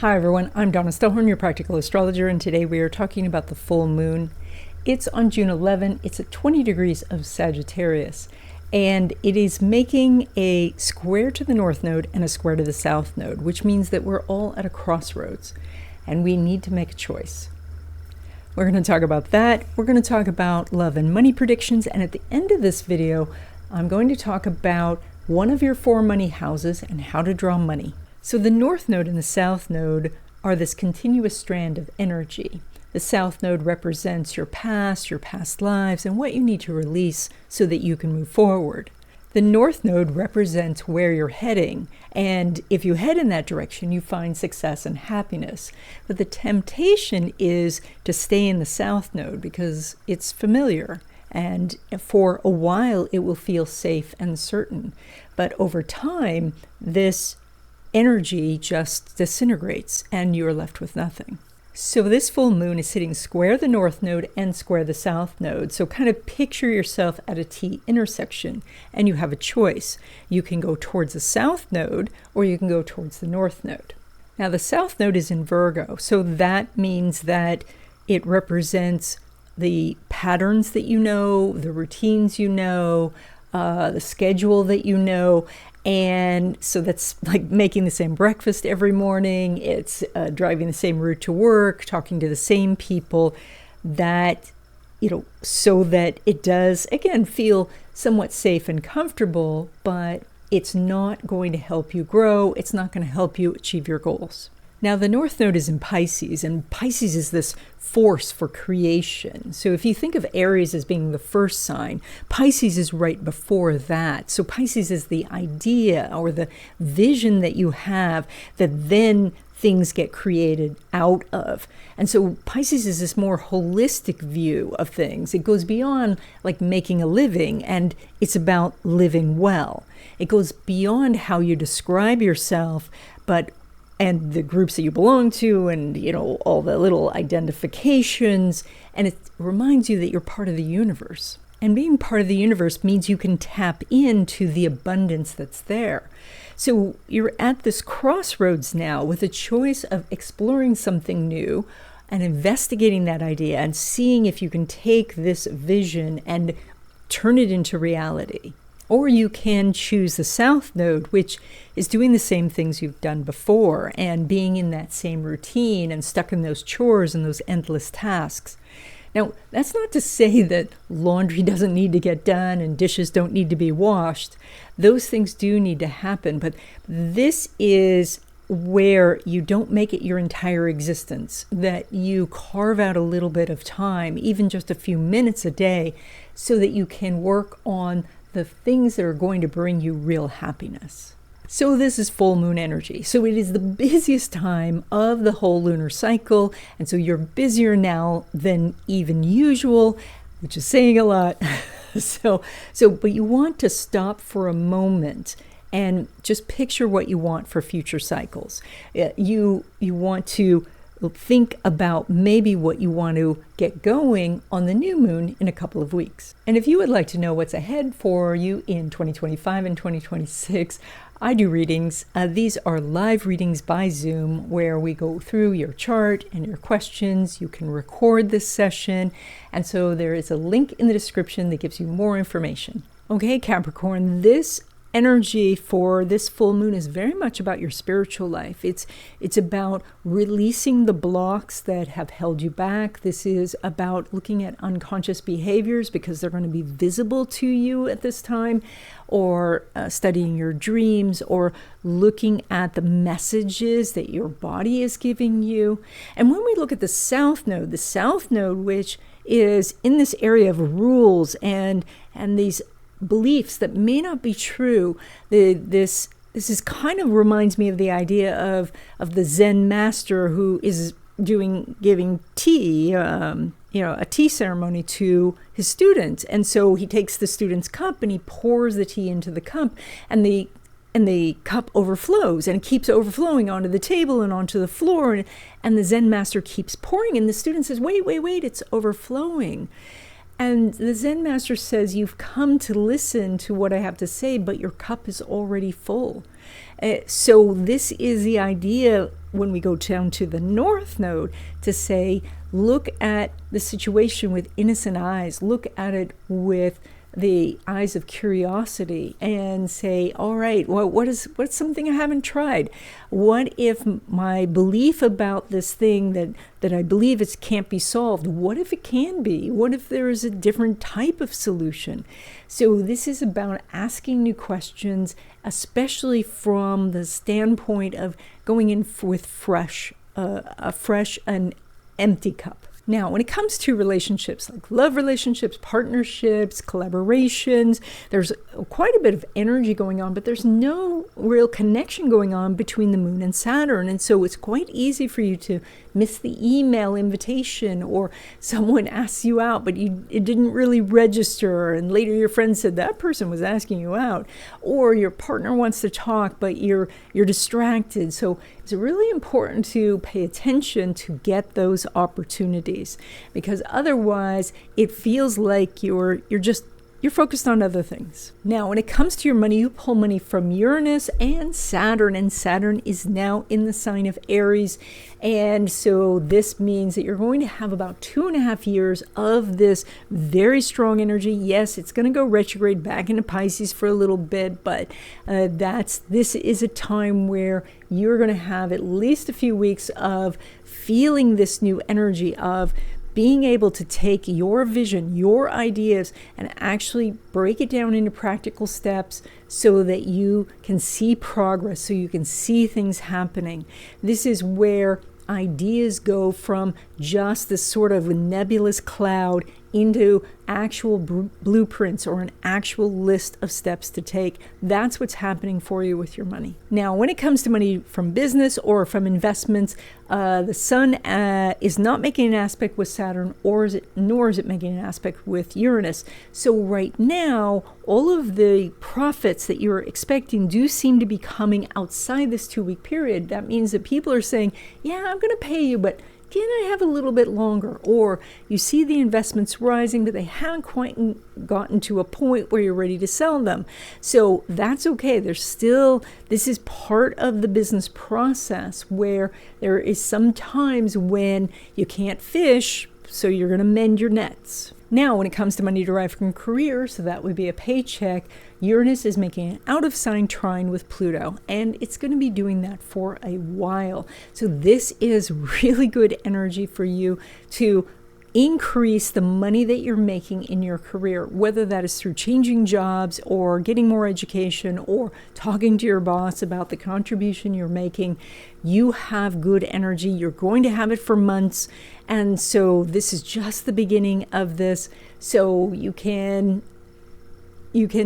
Hi everyone, I'm Donna Stellhorn, your practical astrologer, and today we are talking about the full moon. It's on June 11, it's at 20 degrees of Sagittarius, and it is making a square to the north node and a square to the south node, which means that we're all at a crossroads, and we need to make a choice. We're going to talk about that. We're going to talk about love and money predictions, and at the end of this video, I'm going to talk about one of your four money houses and how to draw money. So the north node and the south node are this continuous strand of energy. The south node represents your past lives, and what you need to release so that you can move forward. The north node represents where you're heading, and if you head in that direction, you find success and happiness. But the temptation is to stay in the south node because it's familiar, and for a while it will feel safe and certain. But over time, this energy just disintegrates and you're left with nothing. So this full moon is sitting square the north node and square the south node. So kind of picture yourself at a T intersection and you have a choice. You can go towards the south node or you can go towards the north node. Now the south node is in Virgo, so that means that it represents the patterns that you know, the routines you know, the schedule that you know. And so that's like making the same breakfast every morning. It's driving the same route to work, talking to the same people, that, so that it does, again, feel somewhat safe and comfortable, but it's not going to help you grow. It's not going to help you achieve your goals. Now, the north node is in Pisces, and Pisces is this force for creation. So if you think of Aries as being the first sign, Pisces is right before that. So Pisces is the idea or the vision that you have that then things get created out of. And so Pisces is this more holistic view of things. It goes beyond like making a living, and it's about living well. It goes beyond how you describe yourself, and the groups that you belong to, and all the little identifications, and it reminds you that you're part of the universe. And being part of the universe means you can tap into the abundance that's there. So you're at this crossroads now with a choice of exploring something new and investigating that idea and seeing if you can take this vision and turn it into reality. Or you can choose the south node, which is doing the same things you've done before and being in that same routine and stuck in those chores and those endless tasks. Now, that's not to say that laundry doesn't need to get done and dishes don't need to be washed. Those things do need to happen, but this is where you don't make it your entire existence, that you carve out a little bit of time, even just a few minutes a day, so that you can work on the things that are going to bring you real happiness. So this is full moon energy. So it is the busiest time of the whole lunar cycle. And so you're busier now than even usual, which is saying a lot. But you want to stop for a moment and just picture what you want for future cycles. You want to think about maybe what you want to get going on the new moon in a couple of weeks. And if you would like to know what's ahead for you in 2025 and 2026, I do readings. These are live readings by Zoom where we go through your chart and your questions. You can record this session. And so there is a link in the description that gives you more information. Okay, Capricorn, this energy for this full moon is very much about your spiritual life. It's about releasing the blocks that have held you back. This is about looking at unconscious behaviors because they're going to be visible to you at this time, or studying your dreams, or looking at the messages that your body is giving you. And when we look at the south node, which is in this area of rules and these beliefs that may not be true. This is kind of reminds me of the idea of the Zen master who is giving tea, a tea ceremony to his students. And so he takes the student's cup and he pours the tea into the cup, and the cup overflows, and it keeps overflowing onto the table and onto the floor. And the Zen master keeps pouring, and the student says, wait, it's overflowing. And the Zen master says, you've come to listen to what I have to say, but your cup is already full. So this is the idea when we go down to the North Node to say, look at the situation with innocent eyes, look at it with the eyes of curiosity and say, all right, well, what's something I haven't tried? What if my belief about this thing that I believe it can't be solved, what if it can be? What if there is a different type of solution? So this is about asking new questions, especially from the standpoint of going in with a fresh and empty cup. Now, when it comes to relationships, like love relationships, partnerships, collaborations, there's quite a bit of energy going on, but there's no real connection going on between the moon and Saturn. And so it's quite easy for you to miss the email invitation, or someone asks you out, but it didn't really register. And later your friend said that person was asking you out, or your partner wants to talk, but you're distracted. So it's really important to pay attention to get those opportunities, because otherwise it feels like you're focused on other things. Now, when it comes to your money, you pull money from Uranus and Saturn is now in the sign of Aries. And so this means that you're going to have about 2.5 years of this very strong energy. Yes, it's going to go retrograde back into Pisces for a little bit, but this is a time where you're going to have at least a few weeks of feeling this new energy of being able to take your vision, your ideas, and actually break it down into practical steps so that you can see progress, so you can see things happening. This is where ideas go from just this sort of nebulous cloud into actual blueprints or an actual list of steps to take. That's what's happening for you with your money. Now, when it comes to money from business or from investments, the sun is not making an aspect with Saturn, nor is it making an aspect with Uranus. So right now, all of the profits that you're expecting do seem to be coming outside this 2-week period. That means that people are saying, yeah, I'm going to pay you, but can I have a little bit longer? Or you see the investments rising, but they haven't quite gotten to a point where you're ready to sell them. So that's okay. This is part of the business process where there is some times when you can't fish, so you're going to mend your nets. Now, when it comes to money derived from career, so that would be a paycheck, Uranus is making an out-of-sign trine with Pluto, and it's going to be doing that for a while. So this is really good energy for you to increase the money that you're making in your career, whether that is through changing jobs or getting more education or talking to your boss about the contribution you're making. You have good energy. You're going to have it for months. And so this is just the beginning of this. So you can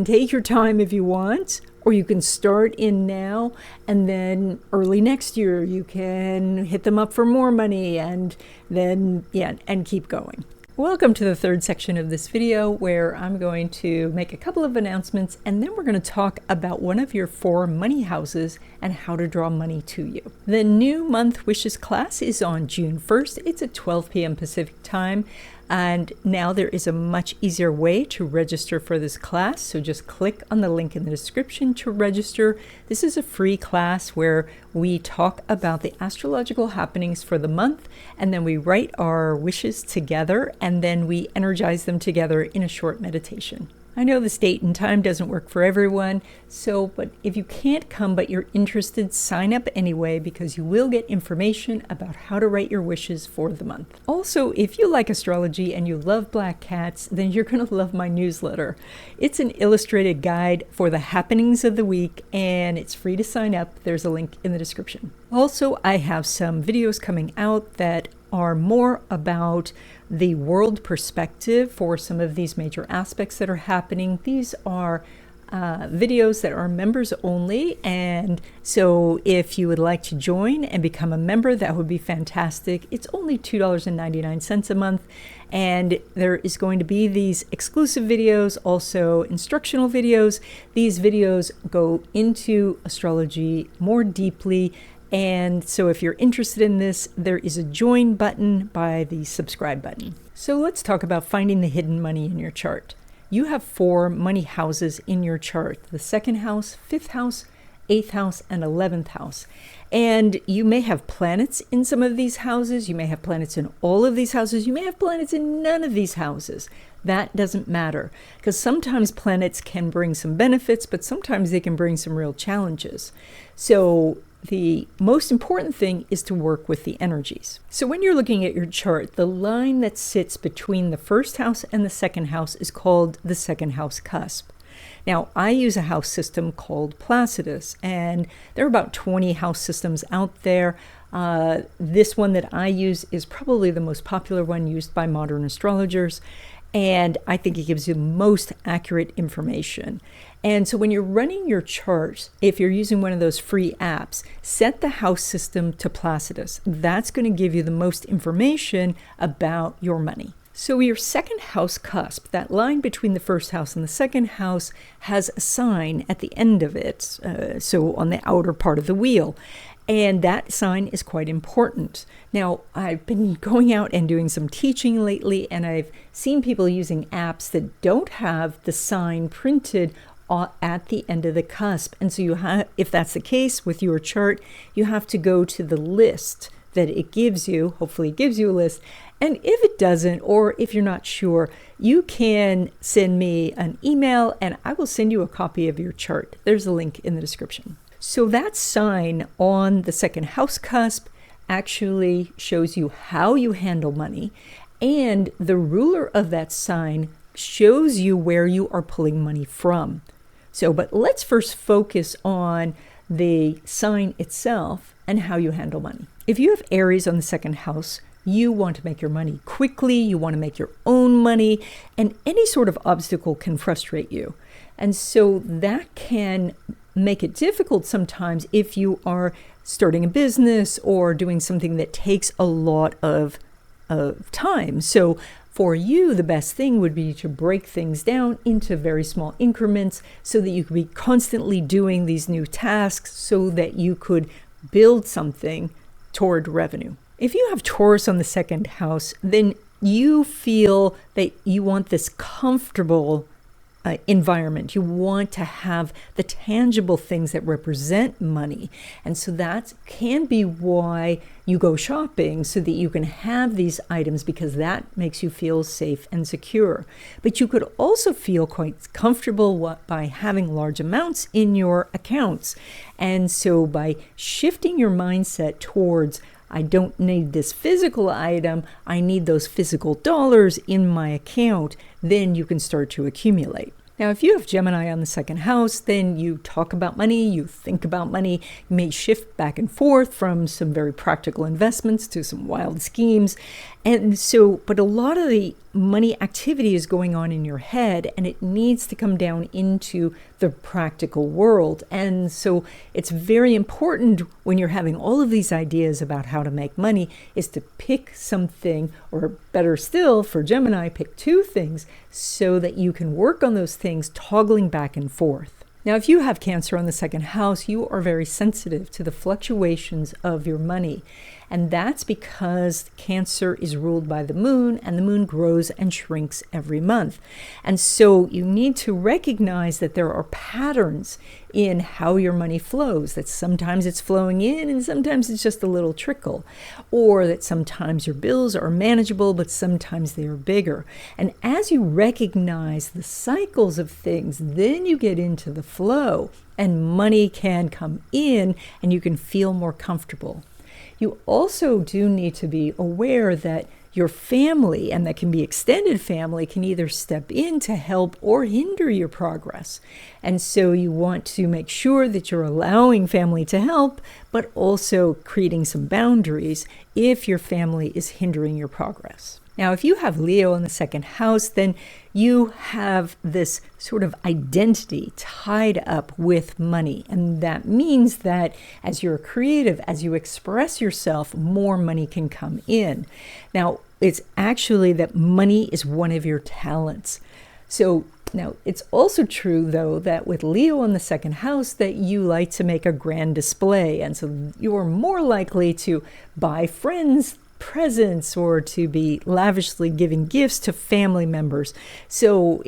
take your time if you want, or you can start in now, and then early next year you can hit them up for more money, and then and keep going. Welcome to the third section of this video, where I'm going to make a couple of announcements, and then we're going to talk about one of your 4 money houses and how to draw money to you. The new month wishes class is on June 1st. It's at 12 p.m. Pacific time. And now there is a much easier way to register for this class. So just click on the link in the description to register. This is a free class where we talk about the astrological happenings for the month, and then we write our wishes together, and then we energize them together in a short meditation. I know this date and time doesn't work for everyone, but if you can't come but you're interested, sign up anyway, because you will get information about how to write your wishes for the month. Also, if you like astrology and you love black cats, then you're going to love my newsletter. It's an illustrated guide for the happenings of the week, and it's free to sign up. There's a link in the description. Also, I have some videos coming out that are more about the world perspective for some of these major aspects that are happening. These are videos that are members only, and so if you would like to join and become a member, that would be fantastic. It's only $2.99 a month, and there is going to be these exclusive videos, also instructional videos. These videos go into astrology more deeply. And so if you're interested in this, there is a join button by the subscribe button. So let's talk about finding the hidden money in your chart. You have 4 money houses in your chart: the 2nd house, 5th house, 8th house and 11th house. And you may have planets in some of these houses. You may have planets in all of these houses. You may have planets in none of these houses. That doesn't matter, because sometimes planets can bring some benefits, but sometimes they can bring some real challenges. So the most important thing is to work with the energies. So when you're looking at your chart, the line that sits between the first house and the second house is called the second house cusp. Now, I use a house system called Placidus, and there are about 20 house systems out there. This one that I use is probably the most popular one used by modern astrologers, and I think it gives you the most accurate information. And so when you're running your charts, if you're using one of those free apps, set the house system to Placidus. That's going to give you the most information about your money. So your second house cusp, that line between the first house and the second house, has a sign at the end of it, so on the outer part of the wheel. And that sign is quite important. Now, I've been going out and doing some teaching lately, and I've seen people using apps that don't have the sign printed at the end of the cusp. And so if that's the case with your chart, you have to go to the list that it gives you. Hopefully it gives you a list. And if it doesn't, or if you're not sure, you can send me an email and I will send you a copy of your chart. There's a link in the description. So that sign on the second house cusp actually shows you how you handle money, and the ruler of that sign shows you where you are pulling money from. But let's first focus on the sign itself and how you handle money. If you have Aries on the second house, you want to make your money quickly, you want to make your own money, and any sort of obstacle can frustrate you. And so that can make it difficult sometimes if you are starting a business or doing something that takes a lot of time. So for you, the best thing would be to break things down into very small increments so that you could be constantly doing these new tasks so that you could build something toward revenue. If you have Taurus on the second house, then you feel that you want this comfortable environment. You want to have the tangible things that represent money. And so that can be why you go shopping, so that you can have these items, because that makes you feel safe and secure. But you could also feel quite comfortable by having large amounts in your accounts. And so by shifting your mindset towards, I don't need this physical item, I need those physical dollars in my account, then you can start to accumulate. Now, if you have Gemini on the second house, then you talk about money, you think about money, you may shift back and forth from some very practical investments to some wild schemes. And so, but a lot of the money activity is going on in your head, and it needs to come down into the practical world. And so it's very important when you're having all of these ideas about how to make money is to pick something, or better still for Gemini, pick two things so that you can work on those things, toggling back and forth. Now, if you have Cancer on the second house, you are very sensitive to the fluctuations of your money. And that's because Cancer is ruled by the moon, and the moon grows and shrinks every month. And so you need to recognize that there are patterns in how your money flows, that sometimes it's flowing in and sometimes it's just a little trickle, or that sometimes your bills are manageable, but sometimes they are bigger. And as you recognize the cycles of things, then you get into the flow and money can come in and you can feel more comfortable. You also do need to be aware that your family, and that can be extended family, can either step in to help or hinder your progress. And so you want to make sure that you're allowing family to help, but also creating some boundaries if your family is hindering your progress. Now, if you have Leo in the second house, then you have this sort of identity tied up with money. And that means that as you're creative, as you express yourself, more money can come in. Now, it's actually that money is one of your talents. So now, it's also true, though, that with Leo in the second house, that you like to make a grand display. And so you're more likely to buy friends presents or to be lavishly giving gifts to family members. So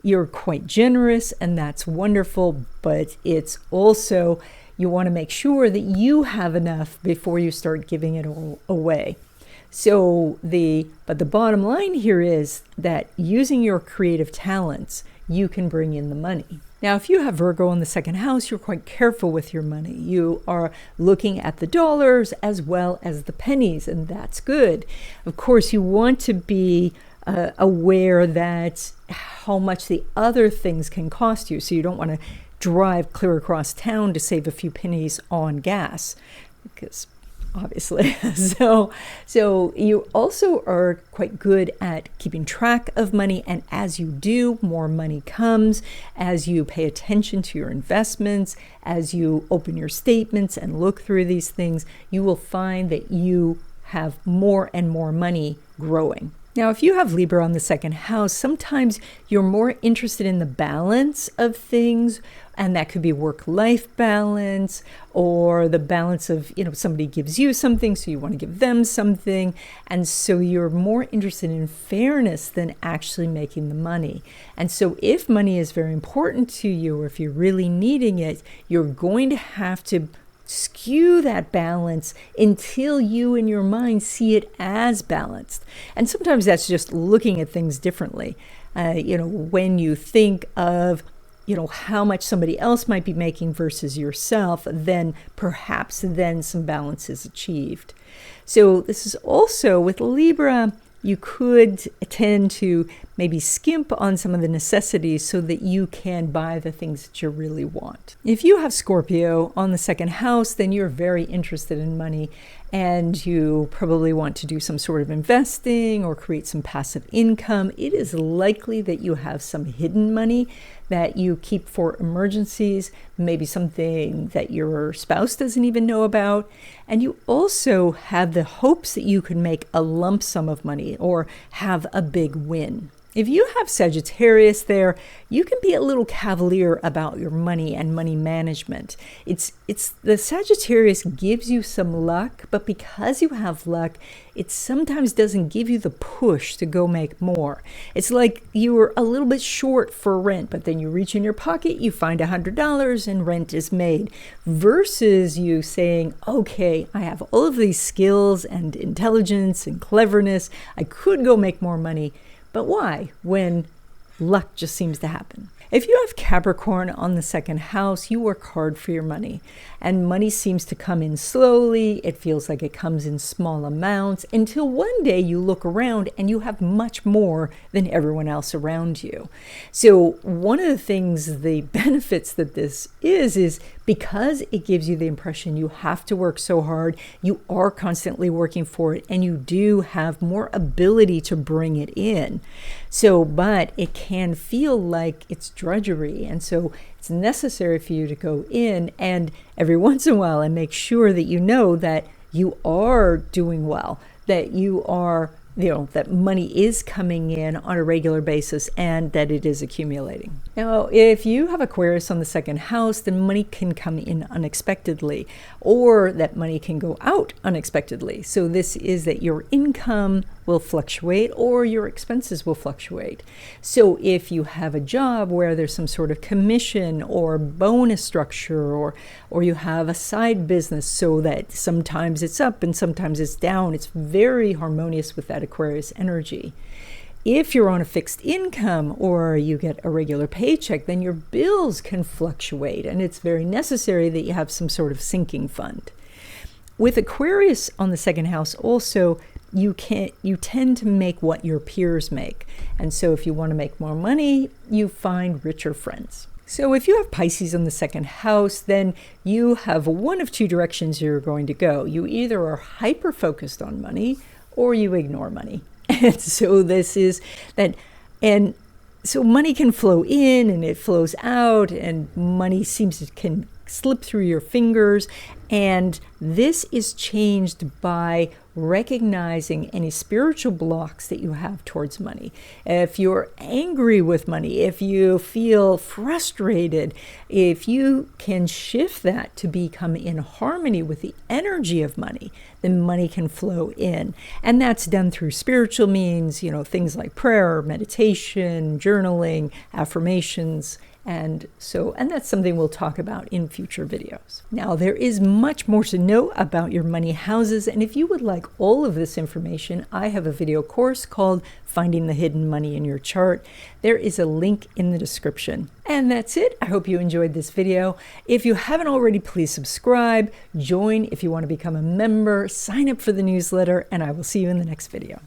you're quite generous, and that's wonderful, but it's also, you want to make sure that you have enough before you start giving it all away. But the bottom line here is that using your creative talents, you can bring in the money. Now, if you have Virgo in the second house, you're quite careful with your money. You are looking at the dollars as well as the pennies, and that's good. Of course, you want to be aware that how much the other things can cost you. So you don't want to drive clear across town to save a few pennies on gas, because obviously. So you also are quite good at keeping track of money, and as you do, more money comes. As you pay attention to your investments, as you open your statements and look through these things, you will find that you have more and more money growing. Now, if you have Libra on the second house, sometimes you're more interested in the balance of things, and that could be work-life balance, or the balance of, somebody gives you something, so you want to give them something. And so you're more interested in fairness than actually making the money. And so if money is very important to you, or if you're really needing it, you're going to have to skew that balance until you in your mind see it as balanced. And sometimes that's just looking at things differently. When you think of how much somebody else might be making versus yourself, then perhaps some balance is achieved. So this is also with Libra, you could tend to maybe skimp on some of the necessities so that you can buy the things that you really want. If you have Scorpio on the second house, then you're very interested in money, and you probably want to do some sort of investing or create some passive income. It is likely that you have some hidden money that you keep for emergencies, maybe something that your spouse doesn't even know about. And you also have the hopes that you can make a lump sum of money or have a big win. If you have Sagittarius there, you can be a little cavalier about your money and money management. It's the Sagittarius gives you some luck, but because you have luck, it sometimes doesn't give you the push to go make more. It's like you were a little bit short for rent, but then you reach in your pocket, you find $100 and rent is made, versus you saying, okay, I have all of these skills and intelligence and cleverness, I could go make more money. But why, when luck just seems to happen? If you have Capricorn on the second house, you work hard for your money, and money seems to come in slowly. It feels like it comes in small amounts until one day you look around and you have much more than everyone else around you. So one of the things, the benefits that this is because it gives you the impression you have to work so hard, you are constantly working for it, and you do have more ability to bring it in. But it can feel like it's drudgery, and so it's necessary for you to go in and every once in a while and make sure that you know that you are doing well, that you are, that money is coming in on a regular basis and that it is accumulating. Now, if you have Aquarius on the second house, then money can come in unexpectedly, or that money can go out unexpectedly. So this is that your income will fluctuate or your expenses will fluctuate. So if you have a job where there's some sort of commission or bonus structure, or you have a side business so that sometimes it's up and sometimes it's down, it's very harmonious with that Aquarius energy. If you're on a fixed income or you get a regular paycheck, then your bills can fluctuate, and it's very necessary that you have some sort of sinking fund. With Aquarius on the second house also, you tend to make what your peers make. And so if you want to make more money, you find richer friends. So if you have Pisces in the second house, then you have one of two directions you're going to go. You either are hyper-focused on money or you ignore money. And so this is that, so money can flow in and it flows out, and money seems to can slip through your fingers. And this is changed by recognizing any spiritual blocks that you have towards money. If you're angry with money, if you feel frustrated, if you can shift that to become in harmony with the energy of money, then money can flow in. And that's done through spiritual means, things like prayer, meditation, journaling, affirmations. And that's something we'll talk about in future videos. Now, there is much more to know about your money houses. And if you would like all of this information, I have a video course called Finding the Hidden Money in Your Chart. There is a link in the description. And that's it. I hope you enjoyed this video. If you haven't already, please subscribe, join if you want to become a member, sign up for the newsletter, and I will see you in the next video.